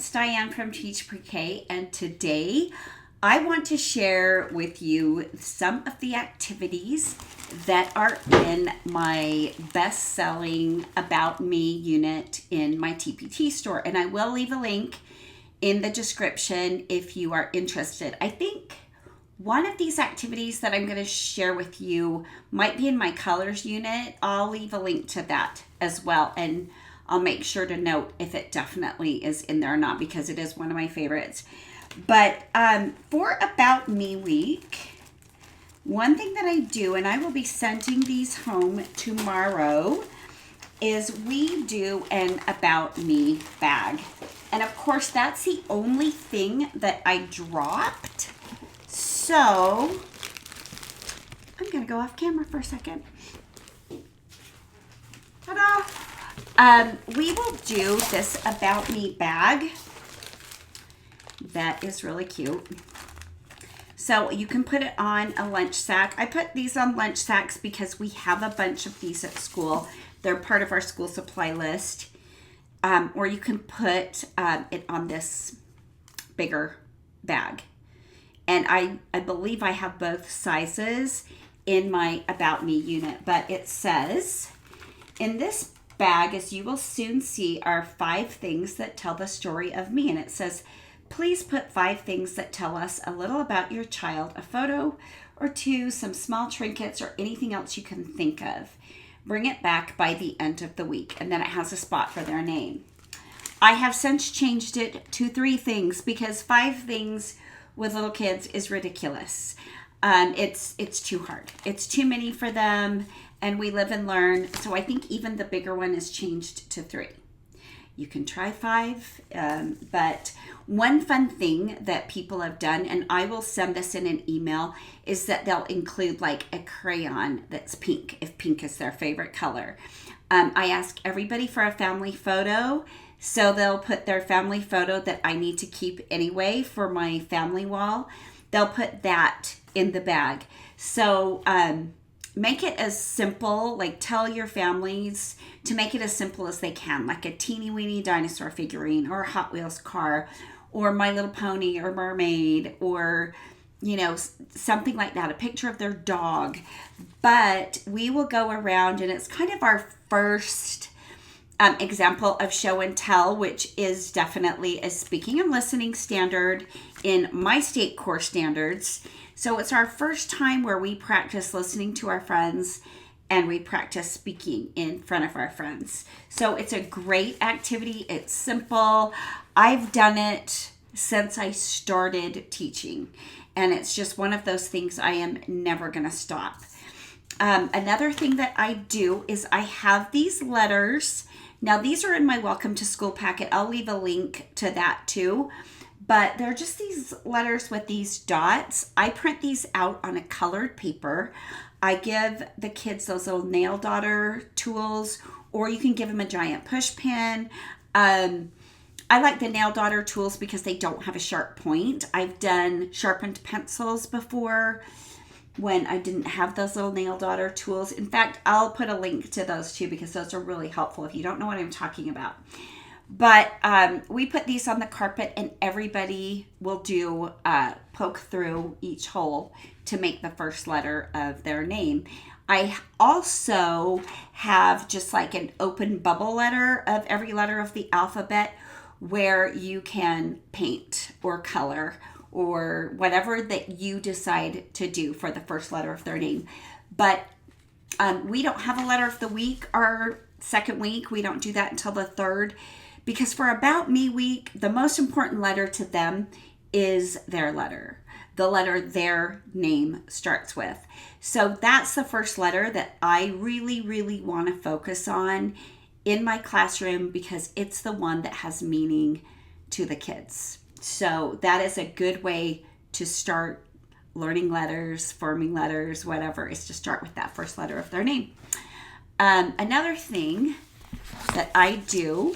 it's Diane from Teach Pre-K, and today I want to share with you some of the activities that are in my best-selling About Me unit in my TPT store, and I will leave a link in the description if you are interested. I think one of these activities that I'm going to share with you might be in my colors unit. I'll leave a link to that as well, and I'll make sure to note if it definitely is in there or not, because it is one of my favorites. But for About Me week, one thing that I do, and I will be sending these home tomorrow, is we do an About Me bag. And of course, that's the only thing that I dropped. So I'm going to go off camera for a second. Ta-da! We will do this About Me bag. That is really cute. So you can put it on a lunch sack. I put these on lunch sacks because we have a bunch of these at school. They're part of our school supply list. Or you can put it on this bigger bag. And I believe I have both sizes in my About Me unit. But it says, in this bag, as you will soon see, are 5 things that tell the story of me. And it says, please put 5 things that tell us a little about your child, a photo or 2, some small trinkets, or anything else you can think of. Bring it back by the end of the week. And then it has a spot for their name. I have since changed it to 3 things because 5 things with little kids is ridiculous. It's too hard. It's too many for them, and we live and learn. So I think even the bigger one is changed to 3. You can try 5, but one fun thing that people have done, and I will send this in an email, is that they'll include like a crayon that's pink, if pink is their favorite color. I ask everybody for a family photo, so they'll put their family photo that I need to keep anyway for my family wall. They'll put that in the bag. So make it as simple, like tell your families to make it as simple as they can, like a teeny weeny dinosaur figurine or a Hot Wheels car or My Little Pony or Mermaid or, you know, something like that, a picture of their dog. But we will go around, and it's kind of our first example of show and tell, which is definitely a speaking and listening standard in my state core standards. So it's our first time where we practice listening to our friends and we practice speaking in front of our friends. So it's a great activity. It's simple. I've done it since I started teaching, and it's just one of those things I am never going to stop. Another thing that I do is I have these letters. Now, these are in my Welcome to School packet. I'll leave a link to that too. But they're just these letters with these dots. I print these out on a colored paper. I give the kids those little nail daughter tools, or you can give them a giant push pin. I like the nail daughter tools because they don't have a sharp point. I've done sharpened pencils before when I didn't have those little nail daughter tools. In fact, I'll put a link to those too because those are really helpful if you don't know what I'm talking about. But we put these on the carpet, and everybody will do poke through each hole to make the first letter of their name. I also have just like an open bubble letter of every letter of the alphabet where you can paint or color or whatever that you decide to do for the first letter of their name. But we don't have a letter of the week our second week. We don't do that until the 3rd. Because for About Me week, the most important letter to them is their letter. The letter their name starts with. So that's the first letter that I really, really want to focus on in my classroom because it's the one that has meaning to the kids. So that is a good way to start learning letters, forming letters, whatever, is to start with that first letter of their name. Another thing that I do,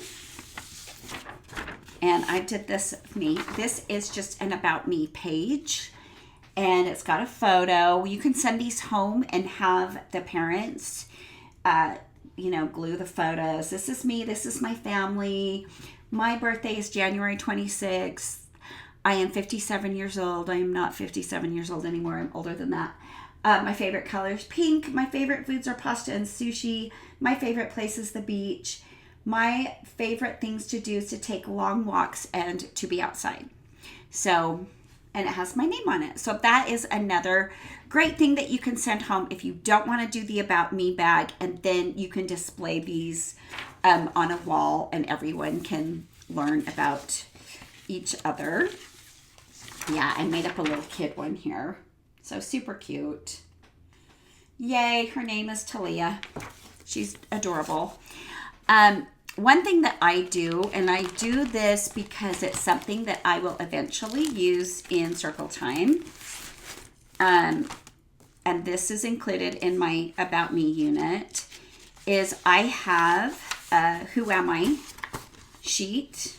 and I did this with me, this is just an About Me page, and it's got a photo. You can send these home and have the parents glue the photos. This is me. This is my family. My birthday is January 26th. I am 57 years old. I am not 57 years old anymore. I'm older than that. My favorite color is pink. My favorite foods are pasta and sushi. My favorite place is the beach. My favorite things to do is to take long walks and to be outside. So, and it has my name on it. So that is another great thing that you can send home if you don't want to do the About Me bag. And then you can display these on a wall and everyone can learn about each other. Yeah, I made up a little kid one here. So super cute. Yay, her name is Talia. She's adorable. One thing that I do, and I do this because it's something that I will eventually use in Circle Time. And this is included in my About Me unit, is I have a Who Am I sheet.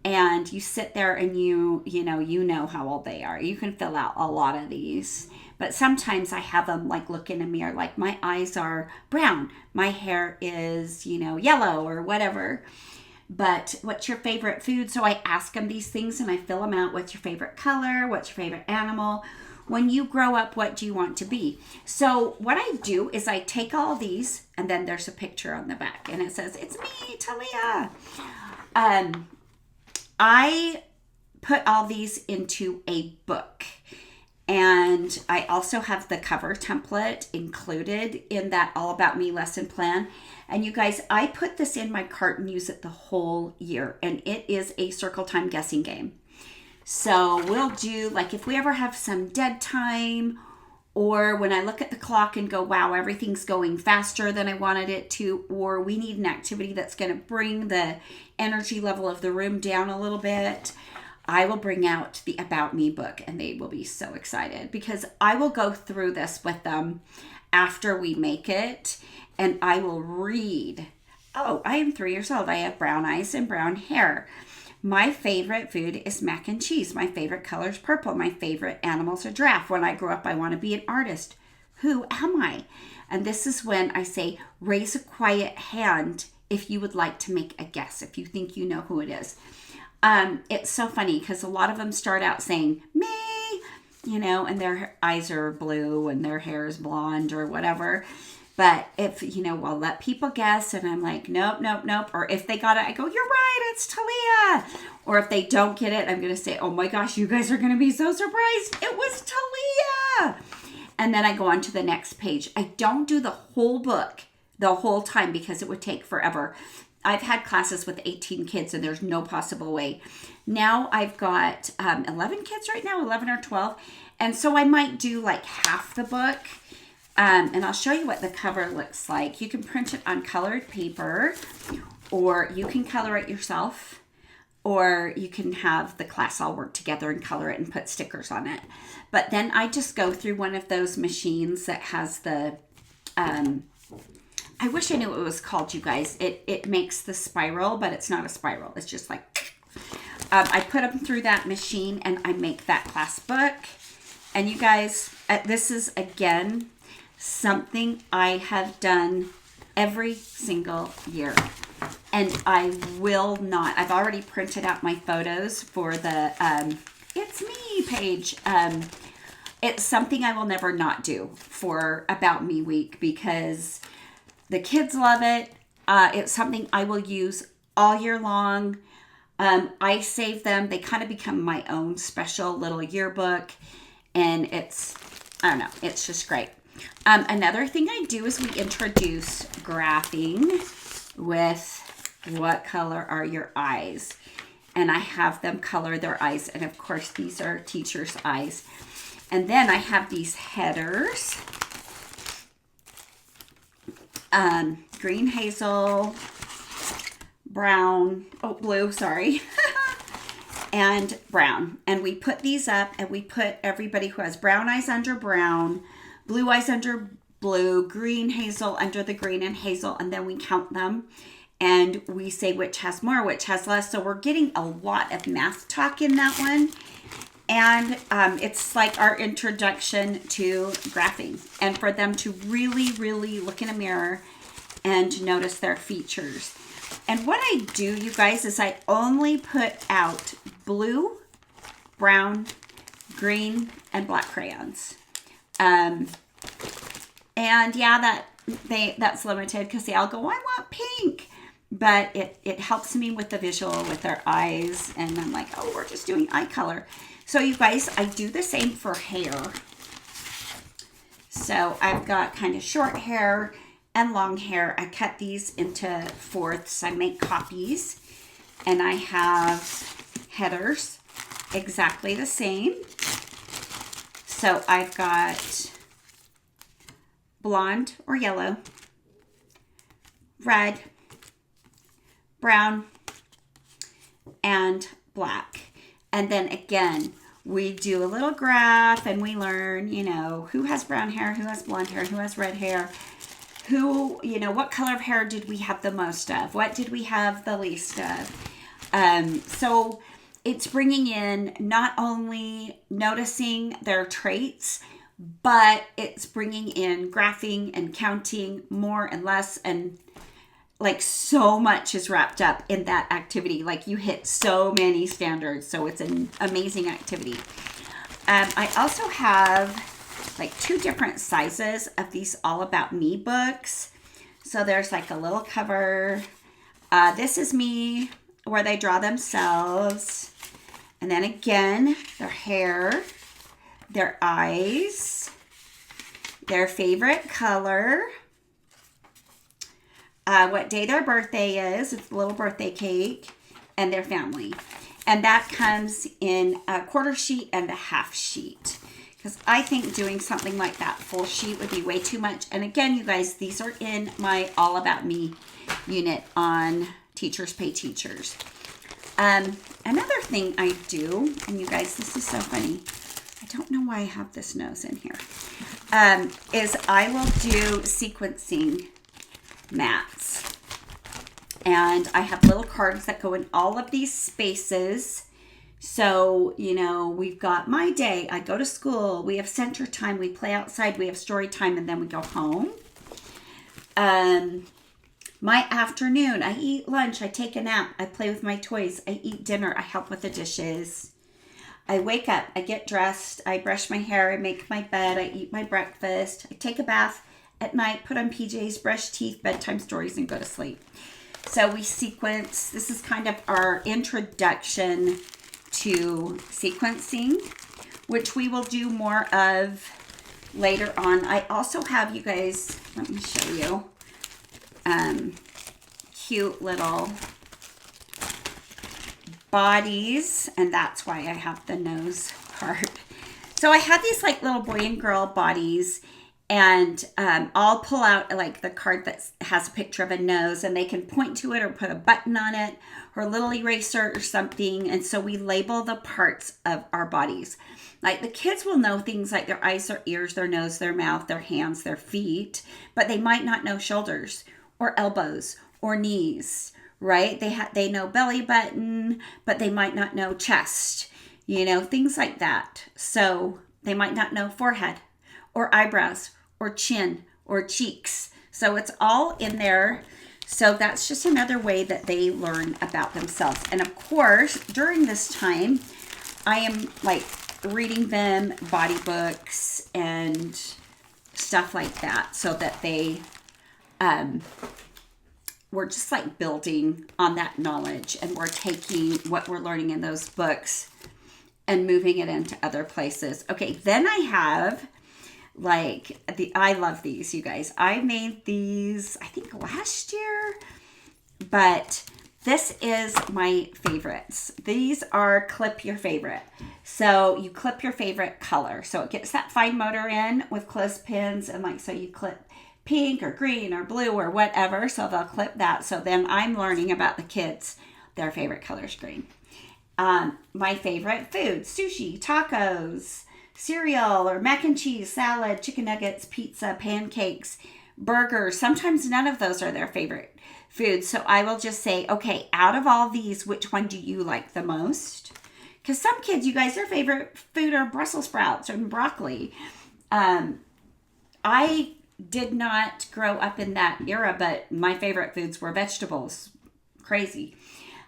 And you sit there and you know how old they are. You can fill out a lot of these. But sometimes I have them like look in a mirror, like my eyes are brown. My hair is, yellow or whatever. But what's your favorite food? So I ask them these things and I fill them out. What's your favorite color? What's your favorite animal? When you grow up, what do you want to be? So what I do is I take all of these and then there's a picture on the back and it says, it's me, Talia. I put all these into a book, and I also have the cover template included in that All About Me lesson plan. And you guys, I put this in my cart and use it the whole year, and it is a Circle Time guessing game. So we'll do, like, if we ever have some dead time, or when I look at the clock and go, wow, everything's going faster than I wanted it to, or we need an activity that's going to bring the energy level of the room down a little bit, I will bring out the About Me book and they will be so excited because I will go through this with them after we make it and I will read. Oh, I am 3 years old. I have brown eyes and brown hair. My favorite food is mac and cheese. My favorite color is purple. My favorite animal is a giraffe. When I grow up, I want to be an artist. Who am I? And this is when I say, raise a quiet hand if you would like to make a guess, if you think you know who it is. It's so funny because a lot of them start out saying, me, and their eyes are blue and their hair is blonde or whatever. But if, we'll let people guess and I'm like, nope. Or if they got it, I go, you're right, it's Talia. Or if they don't get it, I'm going to say, oh my gosh, you guys are going to be so surprised. It was Talia. And then I go on to the next page. I don't do the whole book the whole time because it would take forever. I've had classes with 18 kids and there's no possible way. Now I've got 11 kids right now, 11 or 12. And so I might do like half the book. And I'll show you what the cover looks like. You can print it on colored paper, or you can color it yourself, or you can have the class all work together and color it and put stickers on it. But then I just go through one of those machines that has the, I wish I knew what it was called, you guys. It makes the spiral, but it's not a spiral. It's just like, I put them through that machine and I make that class book. And you guys, this is, again, something I have done every single year. And I will not, I've already printed out my photos for the It's Me page. It's something I will never not do for About Me week because the kids love it. It's something I will use all year long. I save them. They kind of become my own special little yearbook. And it's, I don't know, it's just great. Another thing I do is we introduce graphing with what color are your eyes. And I have them color their eyes. And of course, these are teachers' eyes. And then I have these headers. Green, hazel, brown, blue, sorry. And brown. And we put these up and we put everybody who has brown eyes under brown, blue eyes under blue, green, hazel under the green and hazel. And then we count them and we say which has more, which has less. So we're getting a lot of math talk in that one. And it's like our introduction to graphing. And for them to really, really look in a mirror and notice their features. And what I do, you guys, is I only put out blue, brown, green, and black crayons. And yeah, that's limited because they all go, I want pink. But it helps me with the visual with their eyes. And I'm like, oh, we're just doing eye color. So you guys, I do the same for hair. So I've got kind of short hair and long hair. I cut these into fourths. I make copies. And I have headers exactly the same. So I've got blonde or yellow, red, brown, and black. And then again, we do a little graph and we learn, who has brown hair, who has blonde hair, who has red hair, who, what color of hair did we have the most of? What did we have the least of? So it's bringing in not only noticing their traits, but it's bringing in graphing and counting more and less, and like so much is wrapped up in that activity. Like you hit so many standards. So it's an amazing activity. I also have like 2 different sizes of these All About Me books. So there's like a little cover. This is me where they draw themselves. And then again, their hair, their eyes, their favorite color, what day their birthday is, it's a little birthday cake, and their family. And that comes in a quarter sheet and a half sheet. Because I think doing something like that full sheet would be way too much. And again, you guys, these are in my All About Me unit on Teachers Pay Teachers. Another thing I do, and you guys, this is so funny. I don't know why I have this nose in here. Is I will do sequencing mats. And I have little cards that go in all of these spaces. So, we've got my day. I go to school. We have center time. We play outside. We have story time. And then we go home. My afternoon. I eat lunch. I take a nap. I play with my toys. I eat dinner. I help with the dishes. I wake up. I get dressed. I brush my hair. I make my bed. I eat my breakfast. I take a bath at night. Put on PJs. Brush teeth. Bedtime stories. And go to sleep. So we sequence. This is kind of our introduction to sequencing, which we will do more of later on. I also have, you guys, let me show you, cute little bodies, and that's why I have the nose part. So I have these like little boy and girl bodies, and I'll pull out like the card that has a picture of a nose, and they can point to it or put a button on it or a little eraser or something. And so we label the parts of our bodies. Like the kids will know things like their eyes, their ears, their nose, their mouth, their hands, their feet, but they might not know shoulders or elbows or knees, right? They know belly button, but they might not know chest, things like that. So they might not know forehead or eyebrows or chin or cheeks. So it's all in there. So that's just another way that they learn about themselves. And of course, during this time, I am like reading them body books and stuff like that, so that they, we're just like building on that knowledge, and we're taking what we're learning in those books and moving it into other places. Okay, then I have I love these, you guys. I made these, I think last year, but this is my favorites. These are clip your favorite. So you clip your favorite color. So it gets that fine motor in with clothespins, and so you clip pink or green or blue or whatever. So they'll clip that. So then I'm learning about the kids. Their favorite color is green. My favorite food, sushi, tacos, cereal or mac and cheese, salad, chicken nuggets, pizza, pancakes, burgers. Sometimes none of those are their favorite food. So I will just say, okay, out of all these, which one do you like the most? Because some kids, you guys, their favorite food are Brussels sprouts and broccoli. I did not grow up in that era, but my favorite foods were vegetables. Crazy.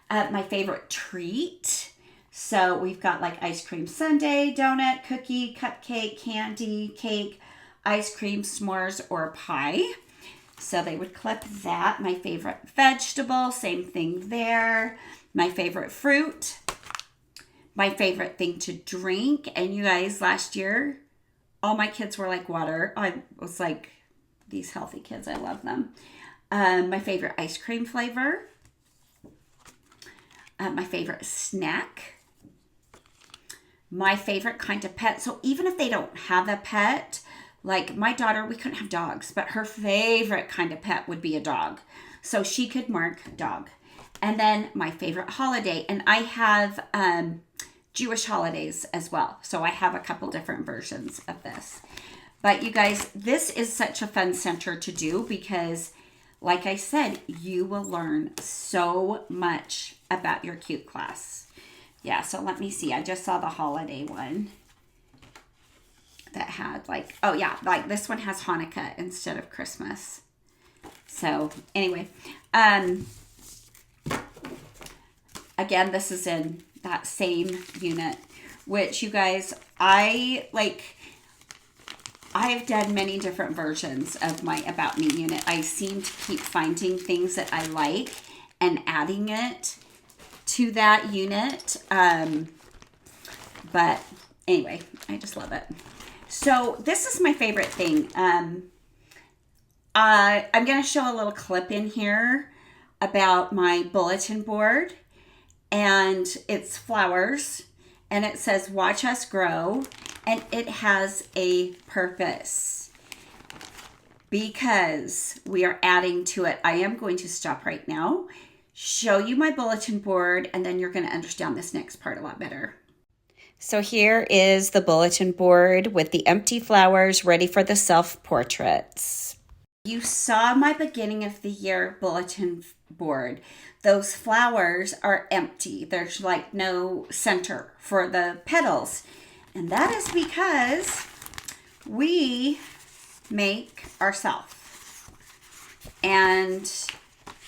My favorite treat. So we've got like ice cream sundae, donut, cookie, cupcake, candy, cake, ice cream, s'mores, or pie. So they would clip that. My favorite vegetable, same thing there. My favorite fruit. My favorite thing to drink. And you guys, last year, all my kids were like water. I was like, these healthy kids, I love them. My favorite ice cream flavor. My favorite snack. My favorite kind of pet. So even if they don't have a pet, like my daughter, we couldn't have dogs, but her favorite kind of pet would be a dog. So she could mark dog. And then my favorite holiday. And I have Jewish holidays as well. So I have a couple different versions of this. But you guys, this is such a fun center to do because, like I said, you will learn so much about your cute class. Yeah, so let me see. I just saw the holiday one that had like, oh yeah, like this one has Hanukkah instead of Christmas. So anyway, again, this is in that same unit, which you guys, I've done many different versions of my About Me unit. I seem to keep finding things that I like and adding it to that unit. But anyway, I just love it. So this is my favorite thing. I'm going to show a little clip in here about my bulletin board, and it's flowers, and it says, "Watch us grow," and it has a purpose because we are adding to it. I am going to stop right now, show you my bulletin board, and then you're going to understand this next part a lot better. So here is the bulletin board with the empty flowers ready for the self-portraits. You saw my beginning of the year bulletin board. Those flowers are empty. There's like no center for the petals. And that is because we make ourselves. And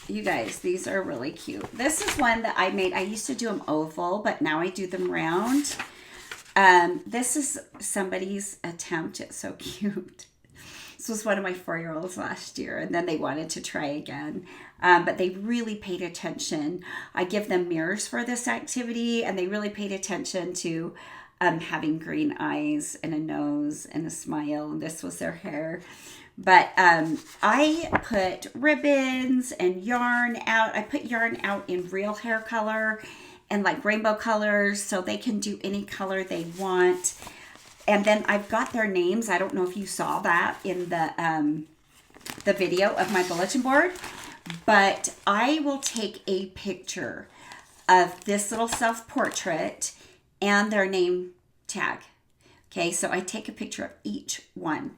you guys, these are really cute. This is one that I made. I used to do them oval, but now I do them round. This is somebody's attempt. It's so cute. This was one of my 4-year-olds last year, and then they wanted to try again. But they really paid attention. I give them mirrors for this activity, and they really paid attention to having green eyes and a nose and a smile. And this was their hair. But I put ribbons and yarn out. I put yarn out in real hair color and like rainbow colors, so they can do any color they want. And then I've got their names. I don't know if you saw that in the video of my bulletin board, but I will take a picture of this little self-portrait and their name tag. Okay, so I take a picture of each one.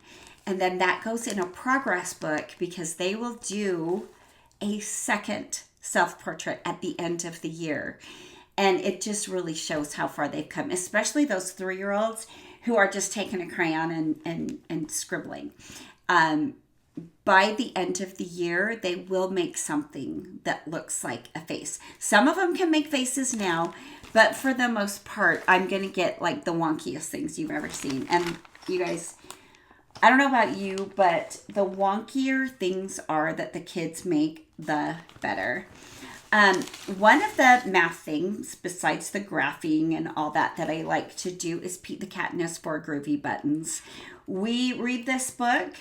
And then that goes in a progress book because they will do a second self-portrait at the end of the year. And it just really shows how far they've come, especially those 3-year-olds who are just taking a crayon and scribbling. By the end of the year, they will make something that looks like a face. Some of them can make faces now, but for the most part, I'm going to get like the wonkiest things you've ever seen. And you guys, I don't know about you, but the wonkier things are that the kids make, the better. One of the math things, besides the graphing and all that I like to do is Pete the Cat and his 4 Groovy buttons. We read this book,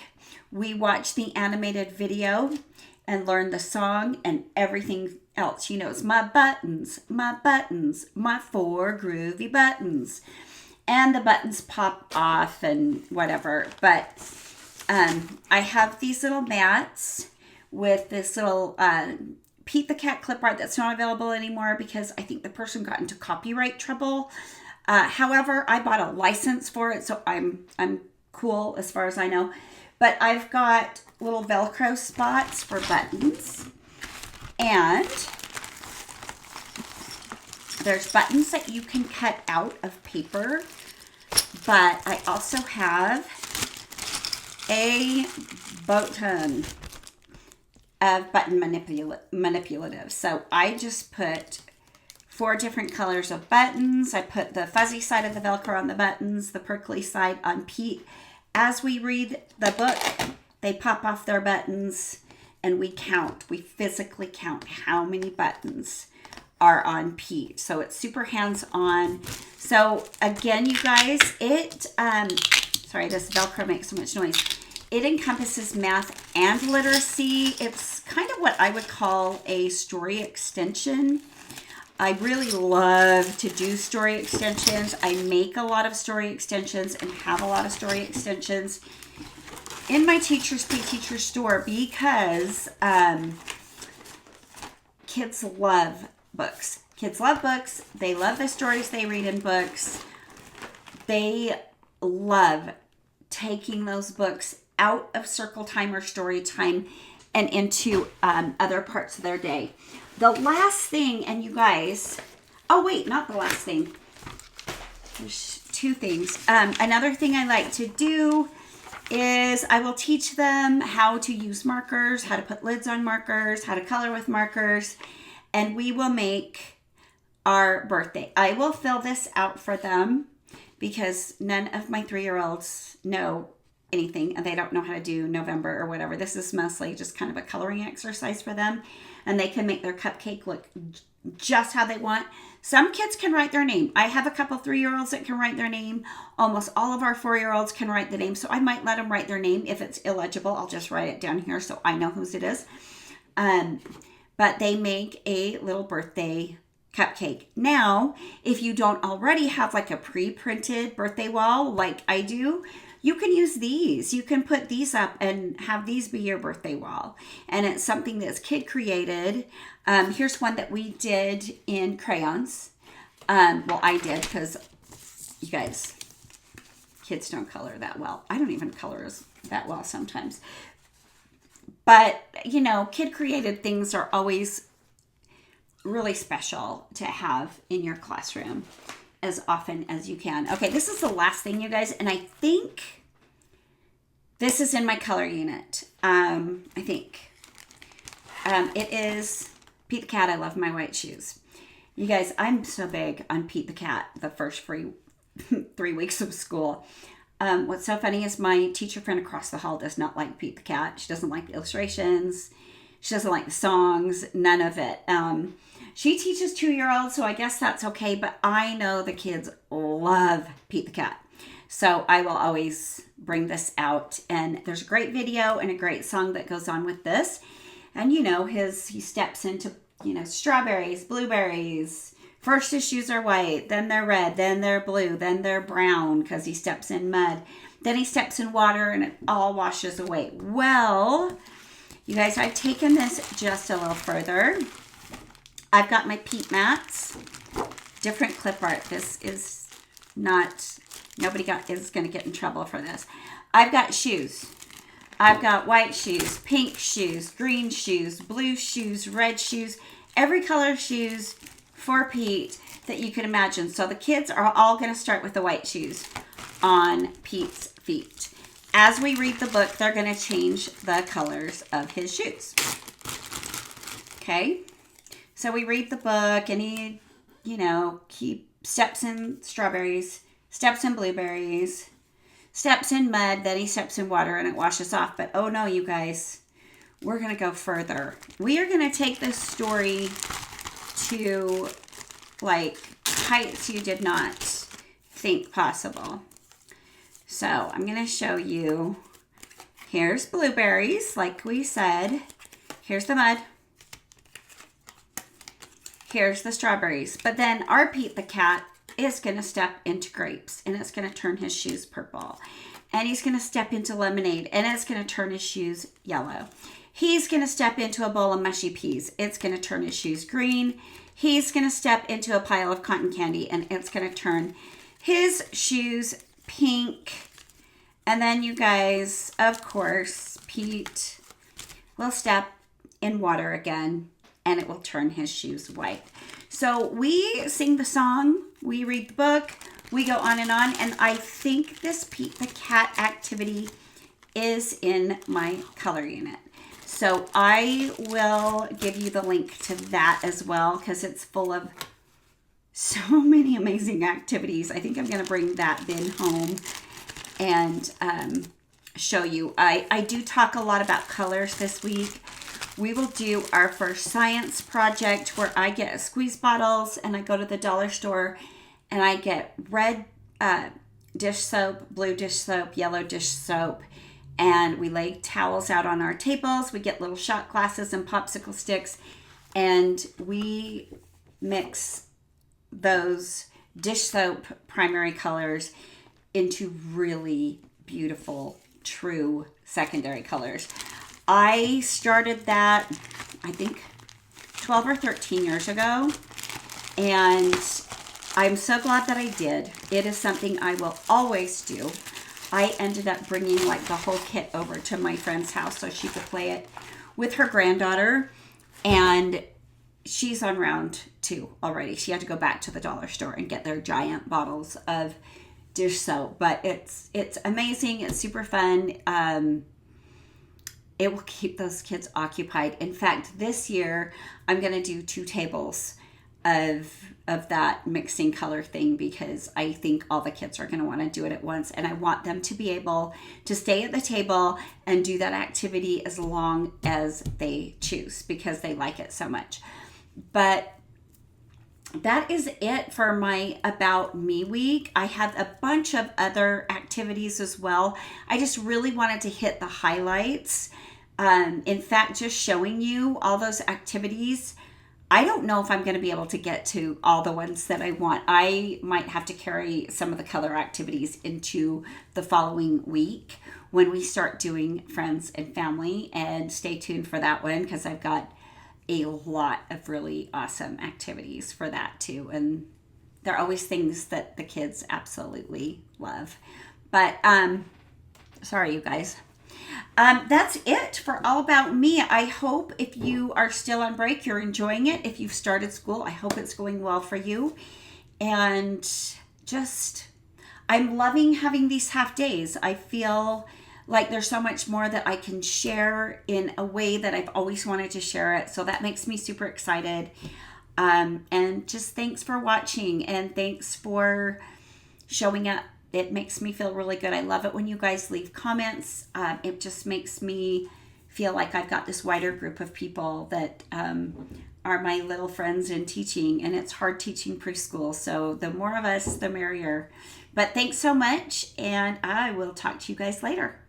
we watch the animated video, and learn the song and everything else. You know, it's my 4 Groovy buttons. And the buttons pop off and whatever. But I have these little mats with this little Pete the Cat clip art that's not available anymore because I think the person got into copyright trouble. However, I bought a license for it, so I'm cool as far as I know. But I've got little Velcro spots for buttons. And there's buttons that you can cut out of paper. But I also have a boat ton of button manipulative. So I just put 4 different colors of buttons. I put the fuzzy side of the Velcro on the buttons, the prickly side on Pete. As we read the book, they pop off their buttons and we count. We physically count how many buttons are on Pete. So it's super hands-on. So again, you guys, sorry, this Velcro makes so much noise. It encompasses math and literacy. It's kind of what I would call a story extension. I really love to do story extensions. I make a lot of story extensions and have a lot of story extensions in my Teachers Pay Teachers store because kids love books. Kids love books. They love the stories they read in books. They love taking those books out of circle time or story time and into other parts of their day. The last thing, and you guys, oh wait, not the last thing. There's 2 things. Another thing I like to do is I will teach them how to use markers, how to put lids on markers, how to color with markers, and we will make our birthday. I will fill this out for them because none of my 3-year-olds know anything and they don't know how to do November or whatever. This is mostly just kind of a coloring exercise for them, and they can make their cupcake look just how they want. Some kids can write their name. I have a couple 3-year-olds that can write their name. Almost all of our 4-year-olds can write the name, so I might let them write their name. If it's illegible, I'll just write it down here so I know whose it is. But they make a little birthday cupcake. Now, if you don't already have like a pre-printed birthday wall like I do, you can use these. You can put these up and have these be your birthday wall. And it's something that's kid created. Here's one that we did in crayons. Well, I did because you guys, kids don't color that well. I don't even color that well sometimes. But, you know, kid created things are always really special to have in your classroom as often as you can. Okay, this is the last thing, you guys, and I think this is in my color unit. I think it is Pete the Cat. I love my white shoes. You guys, I'm so big on Pete the Cat the first 3 weeks of school. What's so funny is my teacher friend across the hall does not like Pete the Cat. She doesn't like the illustrations. She doesn't like the songs. None of it. She teaches 2-year-olds, so I guess that's okay. But I know the kids love Pete the Cat. So I will always bring this out. And there's a great video and a great song that goes on with this. And, you know, he steps into, you know, strawberries, blueberries. First his shoes are white, then they're red, then they're blue, then they're brown because he steps in mud. Then he steps in water and it all washes away. Well, you guys, I've taken this just a little further. I've got my Pete mats, different clip art. This is not, nobody is going to get in trouble for this. I've got shoes. I've got white shoes, pink shoes, green shoes, blue shoes, red shoes, every color of shoes for Pete that you can imagine. So the kids are all going to start with the white shoes on Pete's feet. As we read the book, they're going to change the colors of his shoes. Okay? So we read the book and he steps in strawberries, steps in blueberries, steps in mud, then he steps in water and it washes off. But oh no, you guys, we're going to go further. We are going to take this story to like heights you did not think possible. So I'm going to show you, here's blueberries, like we said. Here's the mud. Here's the strawberries. But then our Pete the Cat is going to step into grapes and it's going to turn his shoes purple. And he's going to step into lemonade and it's going to turn his shoes yellow. He's going to step into a bowl of mushy peas. It's going to turn his shoes green. He's going to step into a pile of cotton candy and it's going to turn his shoes pink. And then you guys, of course, Pete will step in water again and it will turn his shoes white. So we sing the song, we read the book, we go on, and I think this Pete the Cat activity is in my color unit. So I will give you the link to that as well, because it's full of so many amazing activities. I think I'm going to bring that bin home and show you. I do talk a lot about colors this week. We will do our first science project where I get squeeze bottles and I go to the dollar store and I get red dish soap, blue dish soap, yellow dish soap, and we lay towels out on our tables. We get little shot glasses and popsicle sticks, and we mix those dish soap primary colors into really beautiful, true secondary colors. I started that, I think, 12 or 13 years ago, and I'm so glad that I did. It is something I will always do. I ended up bringing like the whole kit over to my friend's house so she could play it with her granddaughter, and she's on round 2 already. She had to go back to the dollar store and get their giant bottles of dish soap, but it's amazing. It's super fun. It will keep those kids occupied. In fact, this year I'm going to do 2 tables of that mixing color thing, because I think all the kids are going to want to do it at once, and I want them to be able to stay at the table and do that activity as long as they choose, because they like it so much. But that is it for my About Me week. I have a bunch of other activities as well. I just really wanted to hit the highlights. In fact, just showing you all those activities, I don't know if I'm going to be able to get to all the ones that I want. I might have to carry some of the color activities into the following week when we start doing friends and family, and stay tuned for that one, because I've got a lot of really awesome activities for that too, and they're always things that the kids absolutely love. But sorry, you guys. That's it for All About Me. I hope if you are still on break, you're enjoying it. If you've started school, I hope it's going well for you. And just, I'm loving having these half days. I feel like there's so much more that I can share in a way that I've always wanted to share it. So that makes me super excited. And just thanks for watching, and thanks for showing up. It makes me feel really good. I love it when you guys leave comments. It just makes me feel like I've got this wider group of people that are my little friends in teaching, and it's hard teaching preschool. So the more of us, the merrier. But thanks so much, and I will talk to you guys later.